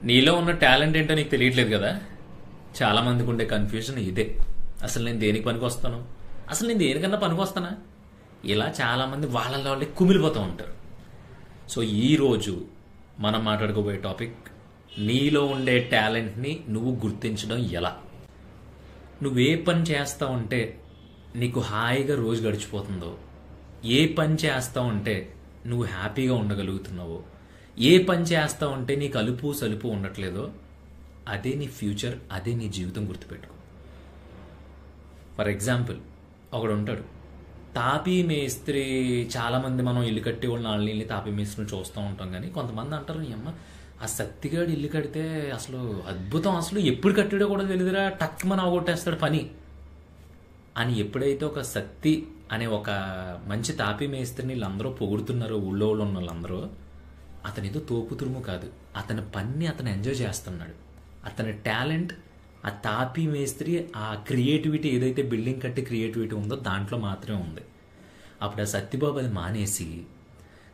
నీలో ఉన్న టాలెంట్ ఏంటో నీకు తెలియట్లేదు కదా. చాలా మందికి ఉండే కన్ఫ్యూజన్ ఇదే. అసలు నేను దేనికి పనికొస్తాను, అసలు నేను దేనికన్నా పనికొస్తానా, ఇలా చాలా మంది వాళ్ళలో వాళ్ళే కుమిలిపోతూ ఉంటారు. సో ఈరోజు మనం మాట్లాడుకోబోయే టాపిక్, నీలో ఉండే టాలెంట్ని నువ్వు గుర్తించడం ఎలా. నువ్వే పని చేస్తా ఉంటే నీకు హాయిగా రోజు గడిచిపోతుందో, ఏ పని చేస్తా ఉంటే నువ్వు హ్యాపీగా ఉండగలుగుతున్నావో, ఏ పని చేస్తా ఉంటే నీకు అలుపు సలుపు ఉండట్లేదో, అదే నీ ఫ్యూచర్, అదే నీ జీవితం. గుర్తుపెట్టుకో. ఫర్ ఎగ్జాంపుల్, ఒకడు ఉంటాడు తాపీ మేస్త్రి. చాలామంది మనం ఇల్లు కట్టి వాళ్ళని వాళ్ళని తాపీ మేస్త్రిని చూస్తూ ఉంటాం. కానీ కొంతమంది అంటారు, నీ అమ్మ ఆ సత్తిగాడు ఇల్లు కడితే అసలు అద్భుతం, అసలు ఎప్పుడు కట్టాడో కూడా తెలియదురా, టక్ మన అవగొట్టేస్తాడు పని అని. ఎప్పుడైతే ఒక సత్తి అనే ఒక మంచి తాపీ మేస్త్రిని వీళ్ళందరూ పొగుడుతున్నారో, ఊళ్ళో ఉన్న వాళ్ళందరూ, అతనితో తోపు తురుము కాదు, అతని పని అతను ఎంజాయ్ చేస్తున్నాడు. అతని టాలెంట్, ఆ తాపీ మేస్త్రి ఆ క్రియేటివిటీ, ఏదైతే బిల్డింగ్ కట్టి క్రియేటివిటీ ఉందో దాంట్లో మాత్రమే ఉంది. అప్పుడు ఆ సత్యబాబు అది మానేసి,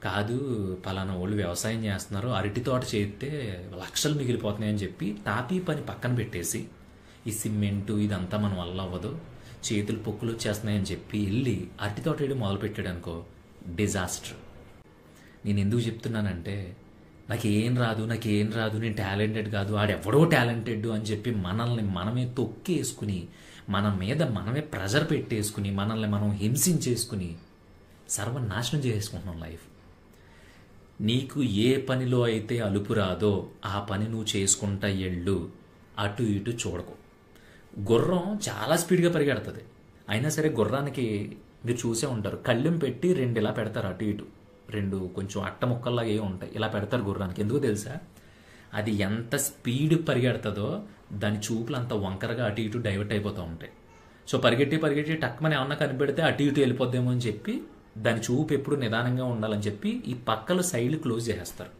కాదు పలానా వాళ్ళు వ్యవసాయం చేస్తున్నారు, అరటి తోట చేస్తే లక్షలు మిగిలిపోతున్నాయని చెప్పి తాపీ పని పక్కన పెట్టేసి, ఈ సిమెంటు ఇదంతా మన వల్ల అవ్వదు, చేతులు పొక్కులు వచ్చేస్తున్నాయని చెప్పి వెళ్ళి అరటి తోట వేయడం మొదలుపెట్టాడు అనుకో, డిజాస్టర్. నేను ఎందుకు చెప్తున్నానంటే, నాకేం రాదు, నేను టాలెంటెడ్ కాదు, ఆడెవడో టాలెంటెడ్ అని చెప్పి మనల్ని మనమే తొక్కేసుకుని, మన మీద మనమే ప్రెజర్ పెట్టేసుకుని, మనల్ని మనం హింసించేసుకుని సర్వనాశనం చేసుకుంటున్నాం లైఫ్. నీకు ఏ పనిలో అయితే అలుపు రాదో ఆ పని నువ్వు చేసుకుంటా ఎళ్ళు, అటు ఇటు చూడకు. గుర్రం చాలా స్పీడ్గా పరిగెడుతుంది, అయినా సరే గుర్రానికి మీరు చూసే ఉంటారు, కళ్ళెం పెట్టి రెండు ఇలా పెడతారు, అటు ఇటు రెండు కొంచెం అట్ట ముక్కల్లాగా ఏ ఉంటాయి, ఇలా పెడతారు గుర్రానికి. ఎందుకు తెలుసా? అది ఎంత స్పీడ్ పరిగెడుతుందో దాని చూపులు అంత వంకరగా అటు ఇటు డైవర్ట్ అయిపోతూ ఉంటాయి. సో పరిగెట్టి టక్మని ఏమన్నా కనిపెడితే అటు ఇటు వెళ్ళిపోద్దేమో అని చెప్పి దాని చూపు ఎప్పుడు నిదానంగా ఉండాలని చెప్పి ఈ పక్కలు సైడ్లు క్లోజ్ చేసేస్తారు.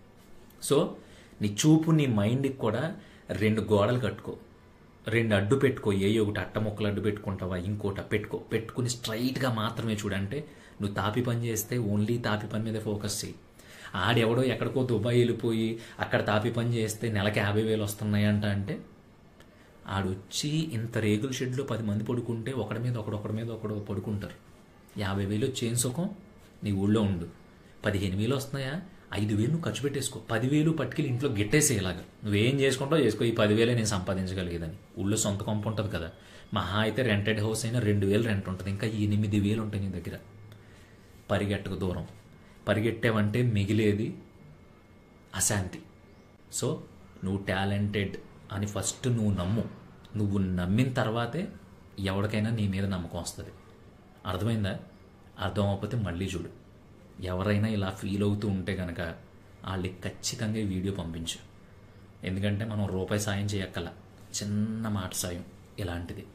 సో నీ చూపు, నీ మైండ్కి కూడా రెండు గోడలు కట్టుకో, రెండు అడ్డు పెట్టుకో. ఒకటి అట్ట మొక్కలు అడ్డు పెట్టుకుంటావా, ఇంకోటి పెట్టుకుని స్ట్రైట్గా మాత్రమే చూడంటే, నువ్వు తాపి పని చేస్తే ఓన్లీ తాపి పని మీద ఫోకస్ చేయి. ఆడెవడో ఎక్కడికో దుబాయ్ వెళ్ళిపోయి అక్కడ తాపి పని చేస్తే నెలకి 50,000 వస్తున్నాయంట అంటే, ఆడొచ్చి ఇంత రేగుల షెడ్లో 10 మంది పడుకుంటే ఒకడి మీద ఒకడు పడుకుంటారు. 50,000 వచ్చేం సుఖం, నీ ఊళ్ళో ఉండు. 15,000 వస్తున్నాయా, 5,000 నువ్వు ఖర్చు పెట్టేసుకో, 10,000 పట్టుకెళ్ళి ఇంట్లో గెట్టేసేలాగా నువ్వేం చేసుకుంటావు చేసుకో. ఈ 10,000 నేను సంపాదించగలిగేదని. ఊళ్ళో సొంత కొంప ఉంటుంది కదా, మహా అయితే రెంటెడ్ హౌస్ అయినా 2,000 రెంట్ ఉంటుంది, ఇంకా 8,000 ఉంటాయి నీ దగ్గర. పరిగెట్టకు దూరం, పరిగెట్టావంటే మిగిలేది అశాంతి. సో నువ్వు టాలెంటెడ్ అని ఫస్ట్ నువ్వు నమ్ము. నువ్వు నమ్మిన తర్వాతే ఎవరికైనా నీ మీద నమ్మకం వస్తుంది. అర్థమైందా? అర్థం అవ్వకపోతే మళ్ళీ చూడు. ఎవరైనా ఇలా ఫీల్ అవుతూ ఉంటే కనుక వాళ్ళకి ఖచ్చితంగా ఈ వీడియో పంపించు. ఎందుకంటే మనం రూపాయి సాయం చేయక్కల, చిన్న మాట సాయం ఇలాంటిది.